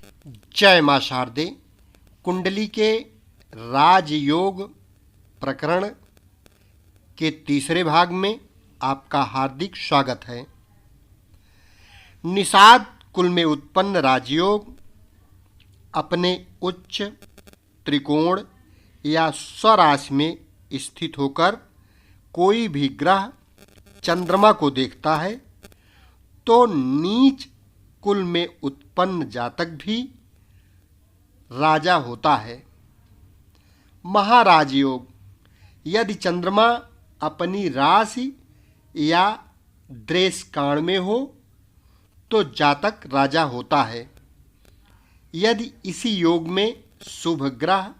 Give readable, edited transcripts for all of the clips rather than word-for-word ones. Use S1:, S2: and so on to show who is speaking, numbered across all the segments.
S1: जय मां शारदे। कुंडली के राजयोग प्रकरण के तीसरे भाग में आपका हार्दिक स्वागत है। निषाद कुल में उत्पन्न राजयोग अपने उच्च त्रिकोण या स्वराशि में स्थित होकर कोई भी ग्रह चंद्रमा को देखता है तो नीच कुल में उत्पन्न जातक भी राजा होता है। महाराज योग, यदि चंद्रमा अपनी राशि या द्रेषकाण में हो तो जातक राजा होता है। यदि इसी योग में शुभ ग्रह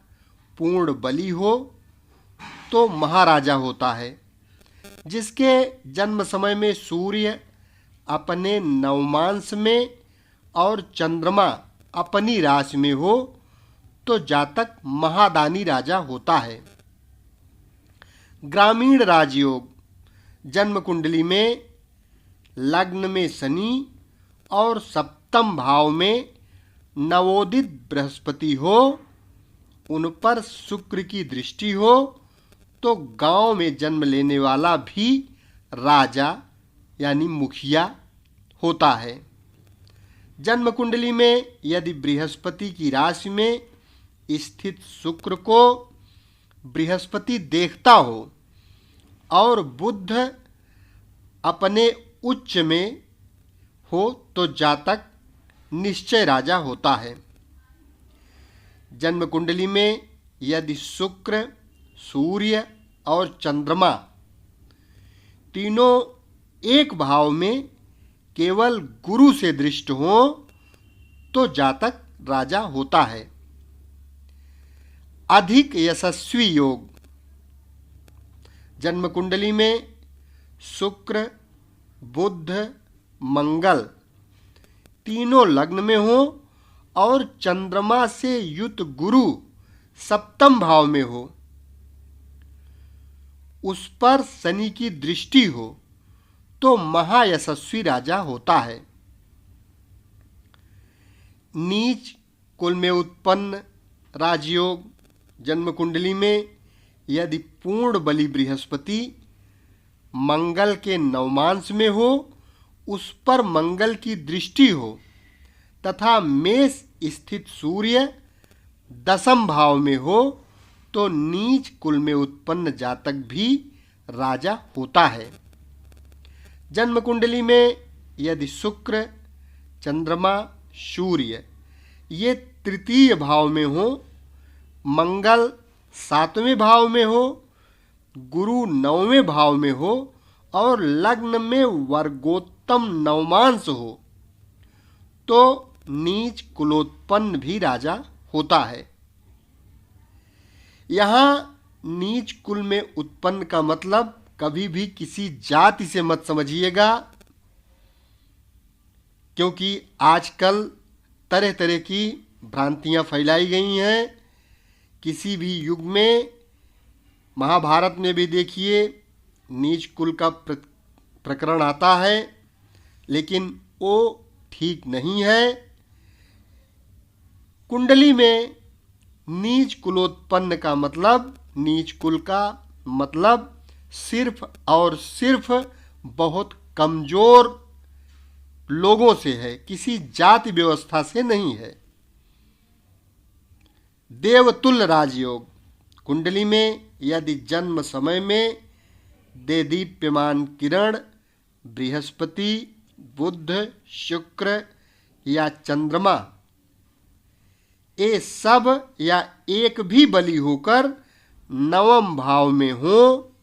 S1: पूर्ण बली हो तो महाराजा होता है। जिसके जन्म समय में सूर्य अपने नवमांश में और चंद्रमा अपनी राशि में हो तो जातक महादानी राजा होता है। ग्रामीण राजयोग, जन्म कुंडली में लग्न में शनि और सप्तम भाव में नवोदित बृहस्पति हो, उन पर शुक्र की दृष्टि हो तो गांव में जन्म लेने वाला भी राजा यानी मुखिया होता है। जन्म कुंडली में यदि बृहस्पति की राशि में स्थित शुक्र को बृहस्पति देखता हो और बुध अपने उच्च में हो तो जातक निश्चय राजा होता है। जन्म कुंडली में यदि शुक्र, सूर्य और चंद्रमा तीनों एक भाव में केवल गुरु से दृष्ट हो तो जातक राजा होता है। अधिक यशस्वी योग, जन्म कुंडली में शुक्र, बुध, मंगल तीनों लग्न में हो और चंद्रमा से युत गुरु सप्तम भाव में हो, उस पर शनि की दृष्टि हो तो महायशस्वी राजा होता है। नीच कुल में उत्पन्न राजयोग, जन्म कुंडली में यदि पूर्ण बली बृहस्पति मंगल के नवमांश में हो, उस पर मंगल की दृष्टि हो तथा मेष स्थित सूर्य दसम भाव में हो तो नीच कुल में उत्पन्न जातक भी राजा होता है। जन्म कुंडली में यदि शुक्र, चंद्रमा, सूर्य ये तृतीय भाव में हो, मंगल सातवें भाव में हो, गुरु नौवें भाव में हो और लग्न में वर्गोत्तम नवमांश हो तो नीच कुलोत्पन्न भी राजा होता है। यहाँ नीच कुल में उत्पन्न का मतलब कभी भी किसी जाति से मत समझिएगा, क्योंकि आजकल तरह तरह की भ्रांतियाँ फैलाई गई हैं। किसी भी युग में महाभारत में भी देखिए नीच कुल का प्रकरण आता है, लेकिन वो ठीक नहीं है। कुंडली में नीच कुलोत्पन्न का मतलब, नीच कुल का मतलब सिर्फ और सिर्फ बहुत कमजोर लोगों से है, किसी जाति व्यवस्था से नहीं है। देवतुल्य राजयोग, कुंडली में यदि जन्म समय में देदीप्यमान किरण बृहस्पति, बुध, शुक्र या चंद्रमा ये सब या एक भी बली होकर नवम भाव में हो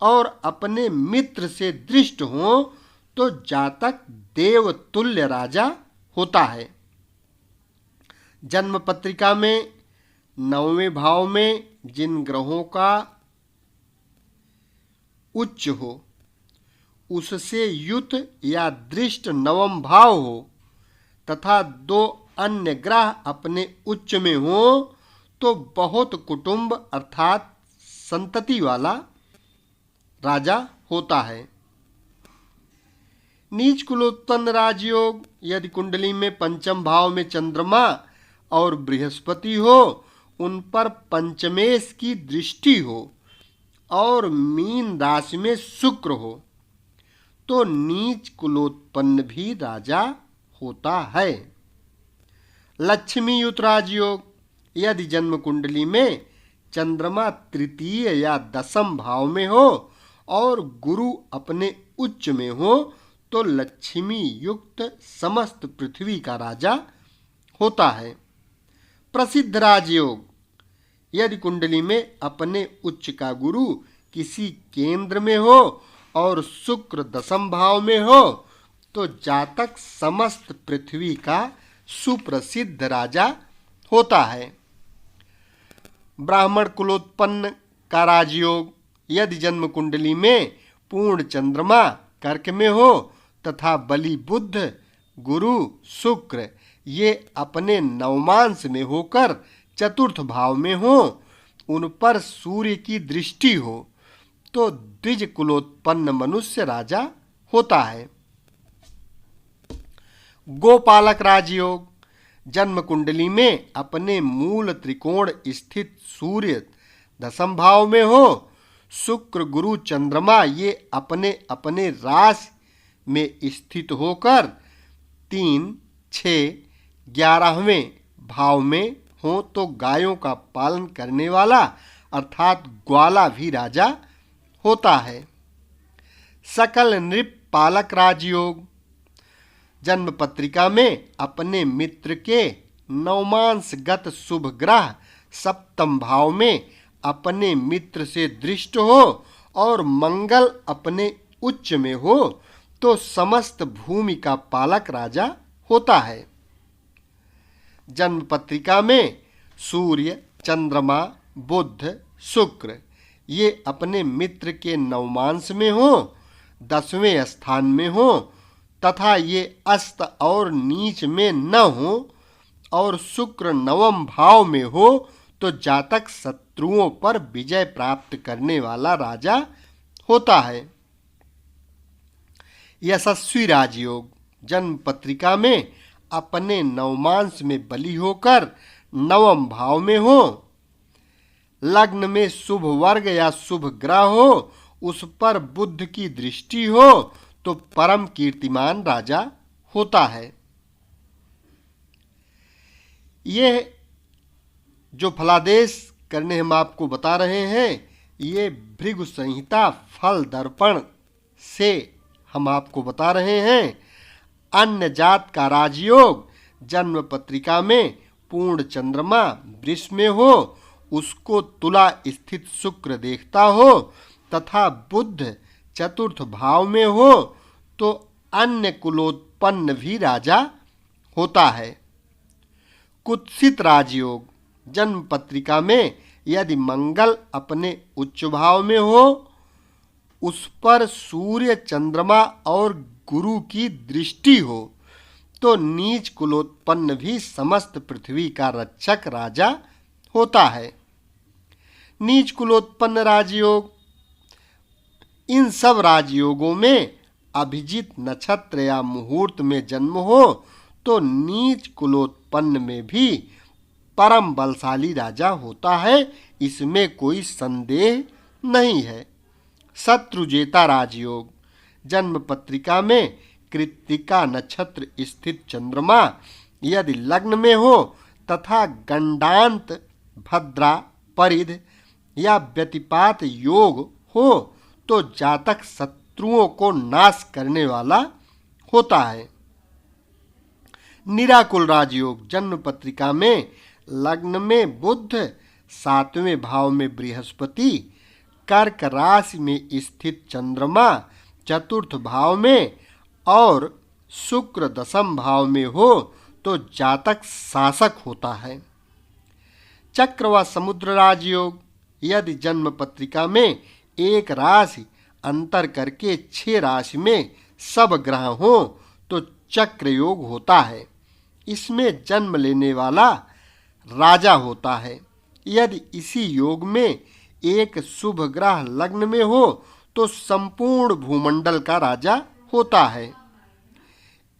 S1: और अपने मित्र से दृष्ट हो तो जातक देवतुल्य राजा होता है। जन्म पत्रिका में नववें भाव में जिन ग्रहों का उच्च हो उससे युत या दृष्ट नवम भाव हो तथा दो अन्य ग्रह अपने उच्च में हो तो बहुत कुटुंब अर्थात संतति वाला राजा होता है। नीच कुलोत्पन्न राजयोग यदि कुंडली में पंचम भाव में चंद्रमा और बृहस्पति हो, उन पर पंचमेश की दृष्टि हो और मीन राशि में शुक्र हो, तो नीच कुलोत्पन्न भी राजा होता है। लक्ष्मी युत राजयोग यदि जन्म कुंडली में चंद्रमा तृतीय या दसम भाव में हो और गुरु अपने उच्च में हो, तो लक्ष्मी युक्त समस्त पृथ्वी का राजा होता है। प्रसिद्ध राजयोग यदि कुंडली में अपने उच्च का गुरु किसी केंद्र में हो और शुक्र दसम भाव में हो, तो जातक समस्त पृथ्वी का सुप्रसिद्ध राजा होता है। ब्राह्मण कुलोत्पन्न का राजयोग यदि जन्म कुंडली में पूर्ण चंद्रमा कर्क में हो तथा बलि बुध गुरु शुक्र ये अपने नवमांश में होकर चतुर्थ भाव में हो, उन पर सूर्य की दृष्टि हो, तो द्विज कुलोत्पन्न मनुष्य राजा होता है। गोपालक राजयोग जन्म कुंडली में अपने मूल त्रिकोण स्थित सूर्य दसम भाव में हो, शुक्र गुरु चंद्रमा ये अपने अपने राशि में स्थित होकर 3, 6, 11वें भाव में हो, तो गायों का पालन करने वाला अर्थात ग्वाला भी राजा होता है। सकल नृप पालक राजयोग जन्म पत्रिका में अपने मित्र के नवमांशगत शुभ ग्रह सप्तम भाव में अपने मित्र से दृष्ट हो और मंगल अपने उच्च में हो, तो समस्त भूमि का पालक राजा होता है। जन्म पत्रिका में सूर्य चंद्रमा बुध शुक्र ये अपने मित्र के नवमांश में हो, 10वें स्थान में हो तथा ये अस्त और नीच में न हो और शुक्र नवम भाव में हो, तो जातक शत्रुओं पर विजय प्राप्त करने वाला राजा होता है। यशस्वी राजयोग जन्म पत्रिका में अपने नवमांश में बलि होकर नवम भाव में हो, लग्न में शुभ वर्ग या शुभ ग्रह हो, उस पर बुध की दृष्टि हो, तो परम कीर्तिमान राजा होता है। ये जो फलादेश करने हम आपको बता रहे हैं, ये भृगु संहिता फल दर्पण से हम आपको बता रहे हैं। अन्य जात का राजयोग जन्म पत्रिका में पूर्ण चंद्रमा वृष में हो, उसको तुला स्थित शुक्र देखता हो तथा बुध चतुर्थ भाव में हो, तो अन्य कुलोत्पन्न भी राजा होता है। कुत्सित राजयोग जन्म पत्रिका में यदि मंगल अपने उच्च भाव में हो, उस पर सूर्य चंद्रमा और गुरु की दृष्टि हो, तो नीच कुलोत्पन्न भी समस्त पृथ्वी का रक्षक राजा होता है। नीच कुलोत्पन्न राजयोग इन सब राजयोगों में अभिजित नक्षत्र या मुहूर्त में जन्म हो, तो नीच कुलोत्पन्न में भी परम बलशाली राजा होता है, इसमें कोई संदेह नहीं है। शत्रुजेता राजयोग जन्म पत्रिका में कृत्तिका नक्षत्र स्थित चंद्रमा यदि लग्न में हो तथा गंडांत भद्रा परिध या व्यतिपात योग हो, तो जातक शत्रुओं को नाश करने वाला होता है। निराकुल राजयोग जन्म पत्रिका में लग्न में बुध 7वें भाव में बृहस्पति कर्क राशि में स्थित चंद्रमा चतुर्थ भाव में और शुक्र दसम भाव में हो, तो जातक शासक होता है। चक्र व समुद्र राजयोग यदि जन्म पत्रिका में एक राशि अंतर करके 6 राशि में सब ग्रह हो, तो चक्र योग होता है। इसमें जन्म लेने वाला राजा होता है। यदि इसी योग में एक शुभ ग्रह लग्न में हो, तो संपूर्ण भूमंडल का राजा होता है।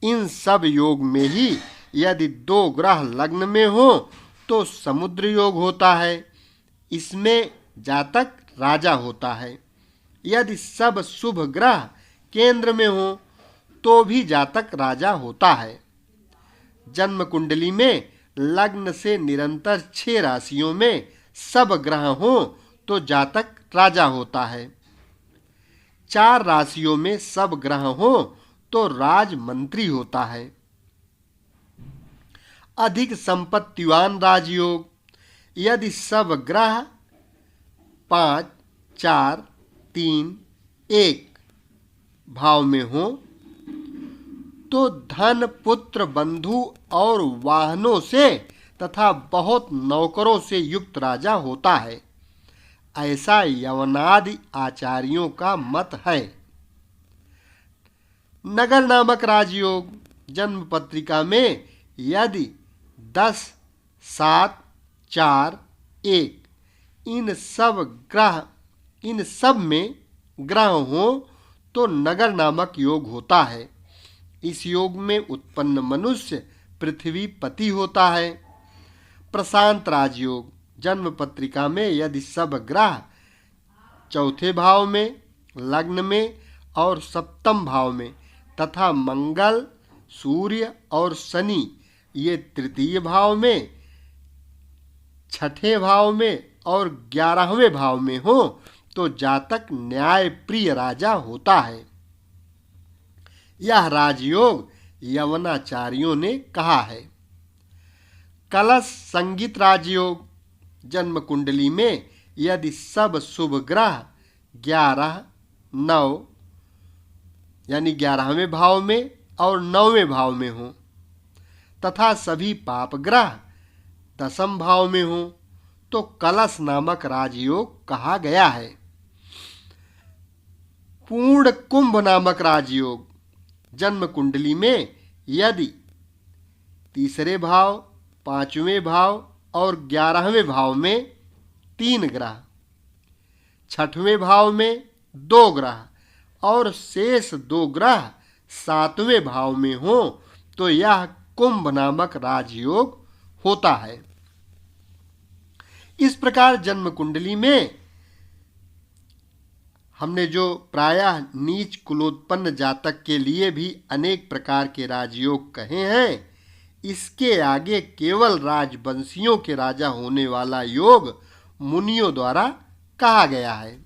S1: इन सब योग में ही यदि 2 ग्रह लग्न में हो तो समुद्र योग होता है। इसमें जातक राजा होता है। यदि सब शुभ ग्रह केंद्र में हो तो भी जातक राजा होता है। जन्म कुंडली में लग्न से निरंतर 6 राशियों में सब ग्रह हो तो जातक राजा होता है। 4 राशियों में सब ग्रह हो तो राजमंत्री होता है। अधिक संपत्तिवान राजयोग, यदि सब ग्रह 5, 4, 3, 1 भाव में हो तो धन, पुत्र, बंधु और वाहनों से तथा बहुत नौकरों से युक्त राजा होता है। ऐसा यवनादि आचार्यों का मत है। नगर नामक राजयोग, जन्म पत्रिका में यदि 10, 7, 4, 1 इन सब में ग्रह हो तो नगर नामक योग होता है। इस योग में उत्पन्न मनुष्य पृथ्वी पति होता है। प्रशांत राजयोग, जन्म पत्रिका में यदि सब ग्रह 4थे भाव में, लग्न में और 7म भाव में तथा मंगल, सूर्य और शनि ये 3य भाव में, 6ठे भाव में और 11वें भाव में हो तो जातक न्याय प्रिय राजा होता है। यह राजयोग यवनाचार्यों ने कहा है। कलश संगीत राजयोग, जन्म कुंडली में यदि सब शुभ ग्रह 11, 9 यानी 11वें भाव में और 9वें भाव में हो तथा सभी पाप ग्रह 10म भाव में हो तो कलश नामक राजयोग कहा गया है। पूर्ण कुंभ नामक राजयोग, जन्म कुंडली में यदि 3रे भाव, 5वें भाव और 11वें भाव में 3 ग्रह, 6ठवें भाव में 2 ग्रह और शेष 2 ग्रह 7वें भाव में हो तो यह कुंभ नामक राजयोग होता है। इस प्रकार जन्म कुंडली में हमने जो प्रायः नीच कुलोत्पन्न जातक के लिए भी अनेक प्रकार के राजयोग कहे हैं, इसके आगे केवल राजवंशियों के राजा होने वाला योग मुनियों द्वारा कहा गया है।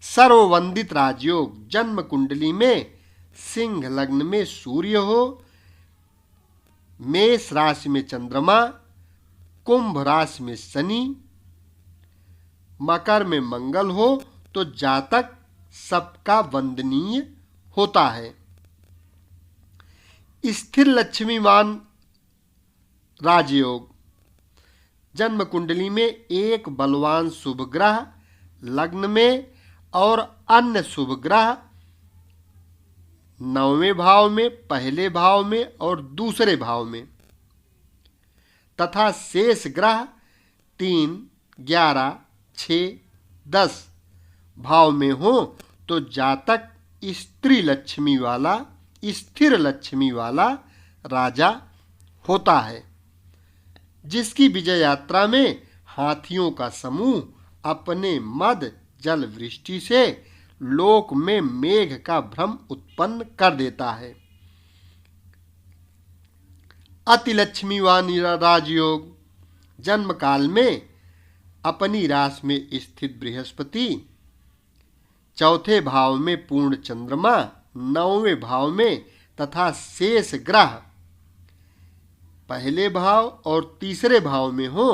S1: सर्ववंदित राजयोग, जन्म कुंडली में सिंह लग्न में सूर्य हो, मेष राशि में चंद्रमा, कुंभ राशि में शनि, मकर में मंगल हो तो जातक सबका वंदनीय होता है। स्थिर लक्ष्मीवान राजयोग, जन्म कुंडली में एक बलवान शुभ ग्रह लग्न में और अन्य शुभ ग्रह 9वें भाव में, पहले भाव में और दूसरे भाव में तथा शेष ग्रह 3, 11, 6, 10 भाव में हो तो जातक स्थिर लक्ष्मी वाला राजा होता है, जिसकी विजय यात्रा में हाथियों का समूह अपने मद जल वृष्टि से लोक में मेघ का भ्रम उत्पन्न कर देता है। अति लक्ष्मीवान राजयोग, जन्म काल में अपनी राशि में स्थित बृहस्पति, 4थे भाव में पूर्ण चंद्रमा, 9वें भाव में तथा शेष ग्रह पहले भाव और तीसरे भाव में हो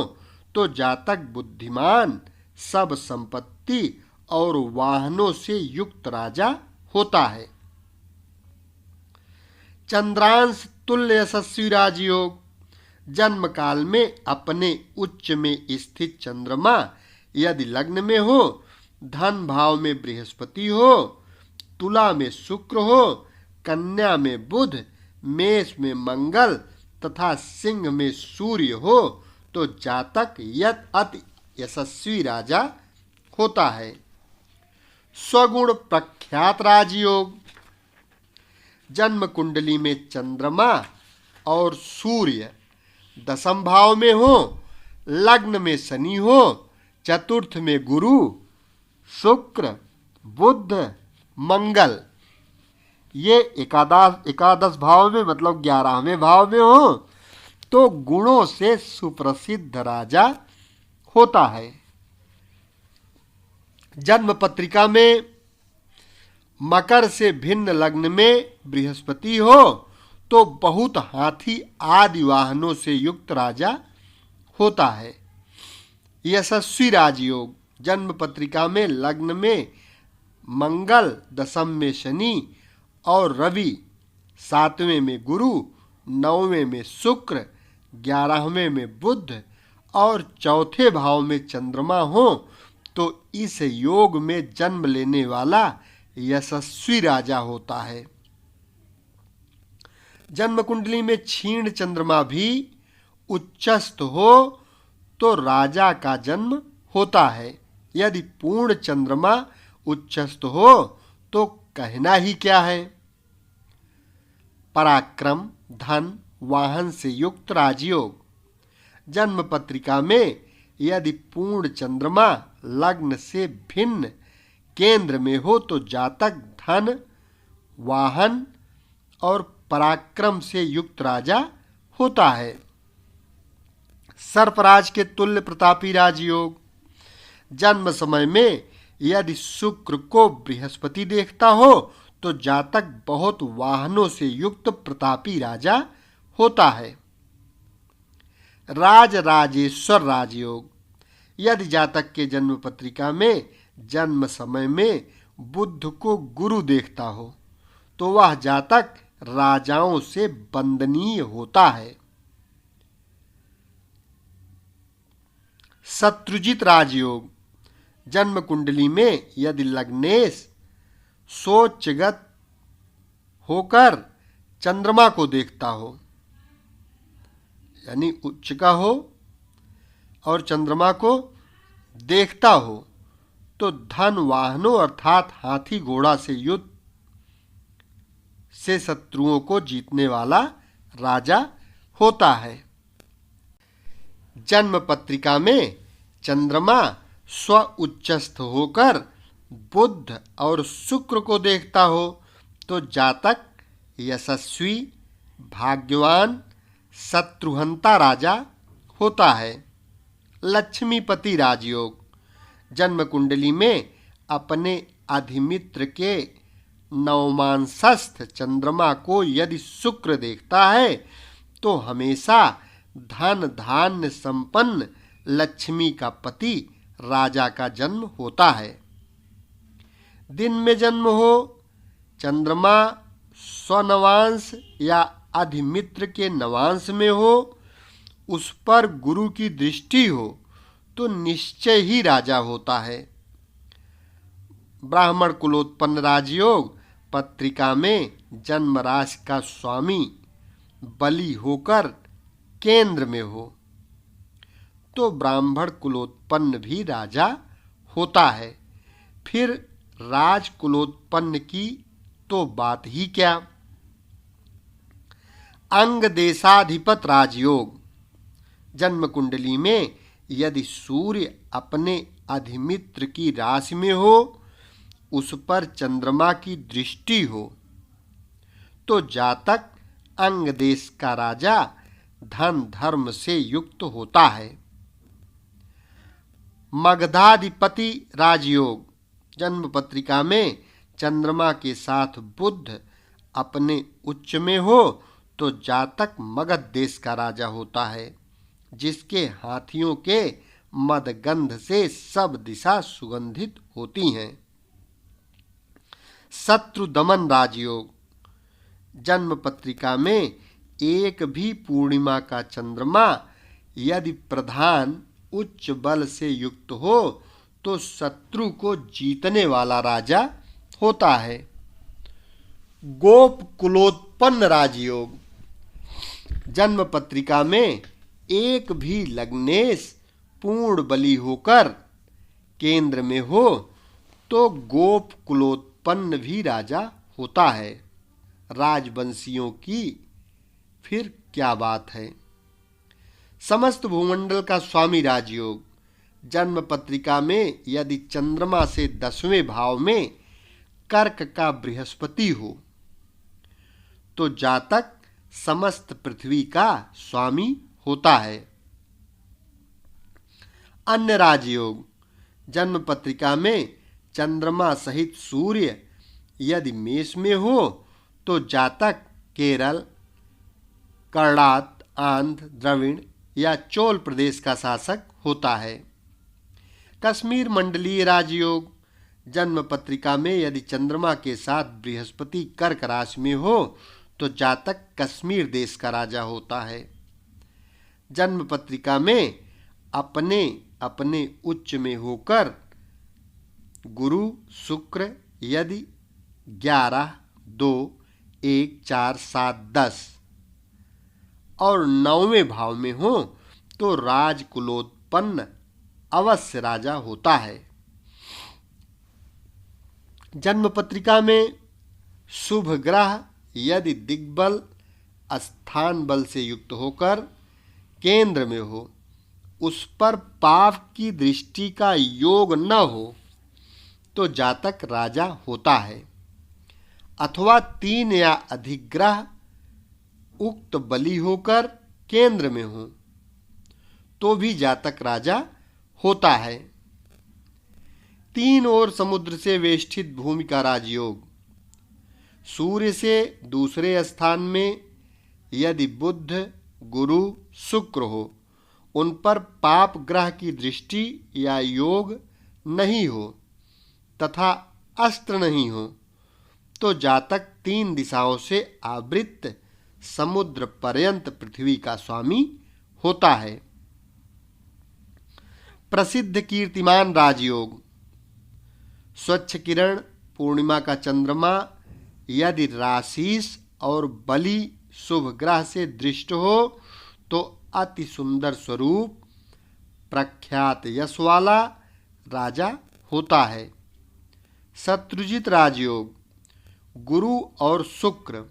S1: तो जातक बुद्धिमान, सब संपत्ति और वाहनों से युक्त राजा होता है। चंद्रांश तुल्य यशस्वी राजयोग, जन्म काल में अपने उच्च में स्थित चंद्रमा यदि लग्न में हो, धन भाव में बृहस्पति हो, तुला में शुक्र हो, कन्या में बुध, मेष में मंगल तथा सिंह में सूर्य हो तो जातक अति यशस्वी राजा होता है। स्वगुण प्रख्यात राजयोग, जन्म कुंडली में चंद्रमा और सूर्य दशम भाव में हो, लग्न में शनि हो, चतुर्थ में गुरु, शुक्र, बुध, मंगल, ये एकादश भाव में मतलब 11वें भाव में हो तो गुणों से सुप्रसिद्ध राजा होता है। जन्म पत्रिका में मकर से भिन्न लग्न में बृहस्पति हो तो बहुत हाथी आदि वाहनों से युक्त राजा होता है। यशस्वी राजयोग, जन्म पत्रिका में लग्न में मंगल, दशम में शनि और रवि, 7वें में गुरु, 9वें में शुक्र, 11वें में बुध और चौथे भाव में चंद्रमा हो तो इस योग में जन्म लेने वाला यशस्वी राजा होता है। जन्म कुंडली में क्षीण चंद्रमा भी उच्चस्थ हो तो राजा का जन्म होता है। यदि पूर्ण चंद्रमा उच्चस्थ हो तो कहना ही क्या है। पराक्रम, धन, वाहन से युक्त राजयोग, जन्म पत्रिका में यदि पूर्ण चंद्रमा लग्न से भिन्न केंद्र में हो तो जातक धन, वाहन और पराक्रम से युक्त राजा होता है। सर्पराज के तुल्य प्रतापी राजयोग, जन्म समय में यदि शुक्र को बृहस्पति देखता हो तो जातक बहुत वाहनों से युक्त प्रतापी राजा होता है। राजराजेश्वर राजयोग, यदि जातक के जन्म पत्रिका में जन्म समय में बुध को गुरु देखता हो तो वह जातक राजाओं से वंदनीय होता है। शत्रुजित राजयोग, जन्म कुंडली में यदि लग्नेश सोचगत होकर चंद्रमा को देखता हो, यानी उच्च का हो और चंद्रमा को देखता हो तो धन वाहनों अर्थात हाथी घोड़ा से युद्ध से शत्रुओं को जीतने वाला राजा होता है। जन्म पत्रिका में चंद्रमा स्व उच्चस्थ होकर बुध और शुक्र को देखता हो तो जातक यशस्वी, भाग्यवान, शत्रुहंता राजा होता है। लक्ष्मीपति राजयोग, जन्म कुंडली में अपने अधिमित्र के नवमांसस्थ चंद्रमा को यदि शुक्र देखता है तो हमेशा धन धान्य संपन्न लक्ष्मी का पति राजा का जन्म होता है। दिन में जन्म हो, चंद्रमा स्वनवांश या अधिमित्र के नवांश में हो, उस पर गुरु की दृष्टि हो तो निश्चय ही राजा होता है। ब्राह्मण कुलोत्पन्न राजयोग, पत्रिका में जन्म राशि का स्वामी बलि होकर केंद्र में हो तो ब्राह्मण कुलोत्पन्न भी राजा होता है। फिर राज कुलोत्पन्न की तो बात ही क्या। अंग देशाधिपत राजयोग, जन्म कुंडली में यदि सूर्य अपने अधिमित्र की राशि में हो, उस पर चंद्रमा की दृष्टि हो तो जातक अंग देश का राजा धन धर्म से युक्त होता है। मगधाधिपति राजयोग, जन्म पत्रिका में चंद्रमा के साथ बुध अपने उच्च में हो तो जातक मगध देश का राजा होता है, जिसके हाथियों के मदगंध से सब दिशा सुगंधित होती हैं। शत्रु दमन राजयोग, जन्म पत्रिका में एक भी पूर्णिमा का चंद्रमा यदि प्रधान उच्च बल से युक्त हो तो शत्रु को जीतने वाला राजा होता है। गोप कुलोत्पन्न राजयोग, जन्म पत्रिका में एक भी लग्नेश पूर्ण बली होकर केंद्र में हो तो गोप कुलोत्पन्न भी राजा होता है। राजवंशियों की फिर क्या बात है। समस्त भूमंडल का स्वामी राजयोग जन्म पत्रिका में यदि चंद्रमा से 10वें भाव में कर्क का बृहस्पति हो तो जातक समस्त पृथ्वी का स्वामी होता है। अन्य राजयोग जन्म पत्रिका में चंद्रमा सहित सूर्य यदि मेष में हो तो जातक केरल, कर्णात, आंध्र, द्रविड़ या चोल प्रदेश का शासक होता है। कश्मीर मंडलीय राजयोग जन्म पत्रिका में यदि चंद्रमा के साथ बृहस्पति कर्क राशि में हो तो जातक कश्मीर देश का राजा होता है। जन्म पत्रिका में अपने अपने उच्च में होकर गुरु शुक्र यदि 11, 2, 1, 4, 7, 10 और 9वें भाव में हो तो राजकुलोत्पन्न अवश्य राजा होता है। जन्म पत्रिका में शुभ ग्रह यदि दिग्बल स्थान बल से युक्त होकर केंद्र में हो, उस पर पाप की दृष्टि का योग न हो तो जातक राजा होता है। अथवा 3 या अधिक ग्रह उक्त बली होकर केंद्र में हो तो भी जातक राजा होता है। 3 ओर समुद्र से वेष्टित भूमि का राजयोग सूर्य से दूसरे स्थान में यदि बुध, गुरु, शुक्र हो, उन पर पाप ग्रह की दृष्टि या योग नहीं हो तथा अस्त्र नहीं हो तो जातक 3 दिशाओं से आवृत समुद्र पर्यंत पृथ्वी का स्वामी होता है। प्रसिद्ध कीर्तिमान राजयोग स्वच्छ किरण पूर्णिमा का चंद्रमा यदि राशिस और बलि शुभ ग्रह से दृष्ट हो तो अति सुंदर स्वरूप प्रख्यात यश वाला राजा होता है। शत्रुजित राजयोग गुरु और शुक्र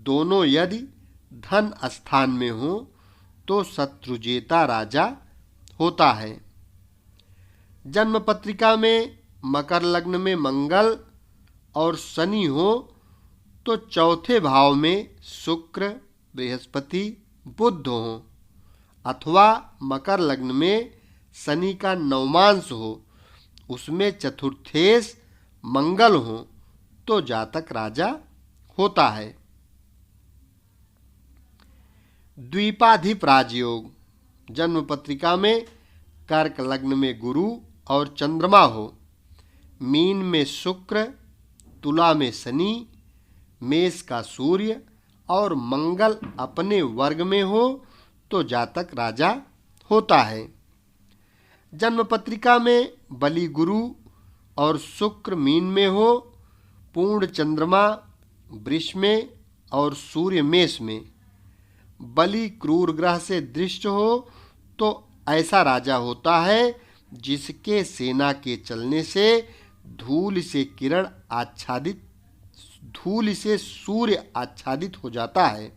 S1: दोनों यदि धन स्थान में हो तो शत्रुजेता राजा होता है। जन्म पत्रिका में मकर लग्न में मंगल और शनि हो तो चौथे भाव में शुक्र, बृहस्पति, बुध हो, अथवा मकर लग्न में शनि का नवमांश हो, उसमें चतुर्थेश मंगल हो तो जातक राजा होता है। द्वीपाधिप राजयोग जन्म पत्रिका में कर्क लग्न में गुरु और चंद्रमा हो, मीन में शुक्र, तुला में शनि, मेष का सूर्य और मंगल अपने वर्ग में हो तो जातक राजा होता है। जन्म पत्रिका में बलि गुरु और शुक्र मीन में हो, पूर्ण चंद्रमा वृष में और सूर्य मेष में, बलि क्रूर ग्रह से दृष्ट हो तो ऐसा राजा होता है जिसके सेना के चलने से धूल से सूर्य आच्छादित हो जाता है,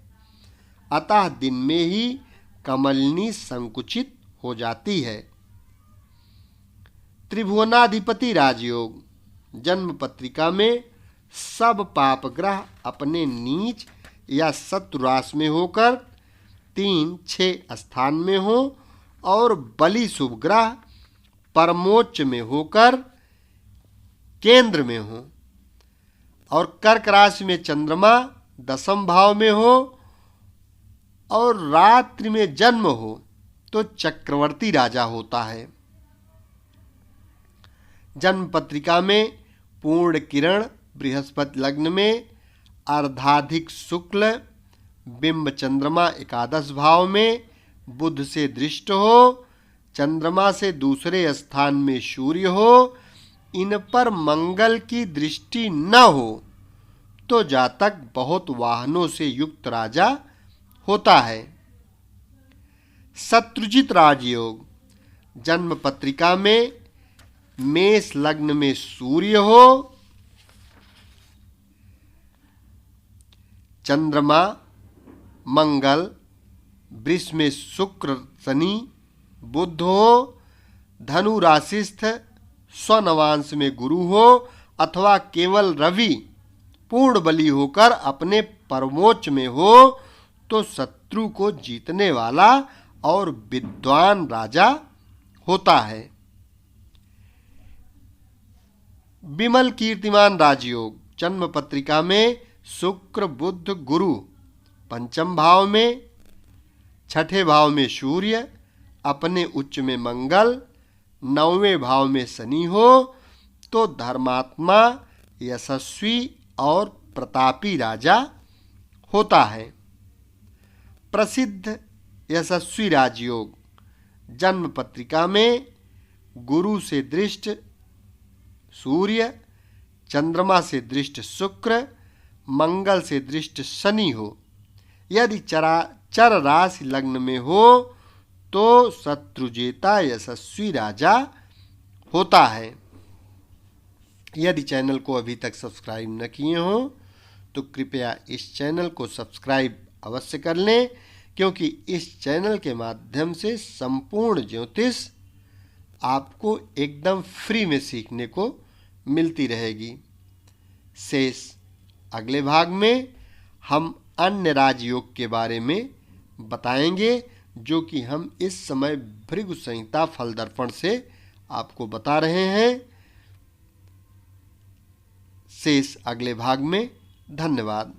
S1: अतः दिन में ही कमलनी संकुचित हो जाती है। त्रिभुवनाधिपति राजयोग जन्म पत्रिका में सब पाप ग्रह अपने नीच या शत्रु राशि में होकर 3, 6 स्थान में हो और बलि शुभ ग्रह परमोच्च में होकर केंद्र में हो और कर्क राशि में चंद्रमा 10वें भाव में हो और रात्रि में जन्म हो तो चक्रवर्ती राजा होता है। जन्म पत्रिका में पूर्ण किरण बृहस्पति लग्न में अर्धाधिक शुक्ल बिंब चंद्रमा 11 भाव में बुध से दृष्ट हो, चंद्रमा से दूसरे स्थान में सूर्य हो, इन पर मंगल की दृष्टि न हो तो जातक बहुत वाहनों से युक्त राजा होता है। शत्रुजित राजयोग जन्म पत्रिका में मेष लग्न में सूर्य हो, चंद्रमा, मंगल, वृष में शुक्र शनि, बुध हो, धनु राशिस्थ स्वनवांश में गुरु हो अथवा केवल रवि पूर्ण बली होकर अपने परमोच्च में हो तो शत्रु को जीतने वाला और विद्वान राजा होता है। विमल कीर्तिमान राजयोग जन्म पत्रिका में शुक्र, बुध, गुरु पंचम भाव में, छठे भाव में सूर्य, अपने उच्च में मंगल, नौवें भाव में शनि हो तो धर्मात्मा, यशस्वी और प्रतापी राजा होता है। प्रसिद्ध यशस्वी राजयोग जन्म पत्रिका में गुरु से दृष्ट सूर्य, चंद्रमा से दृष्ट शुक्र, मंगल से दृष्ट शनि हो। यदि चर राशि लग्न में हो तो शत्रुजेता यशस्वी राजा होता है। यदि चैनल को अभी तक सब्सक्राइब न किए हो तो कृपया इस चैनल को सब्सक्राइब अवश्य कर लें, क्योंकि इस चैनल के माध्यम से संपूर्ण ज्योतिष आपको एकदम फ्री में सीखने को मिलती रहेगी। शेष अगले भाग में हम अन्य राजयोग के बारे में बताएंगे, जो कि हम इस समय भृगु संहिता फल दर्पण से आपको बता रहे हैं। शेष अगले भाग में। धन्यवाद।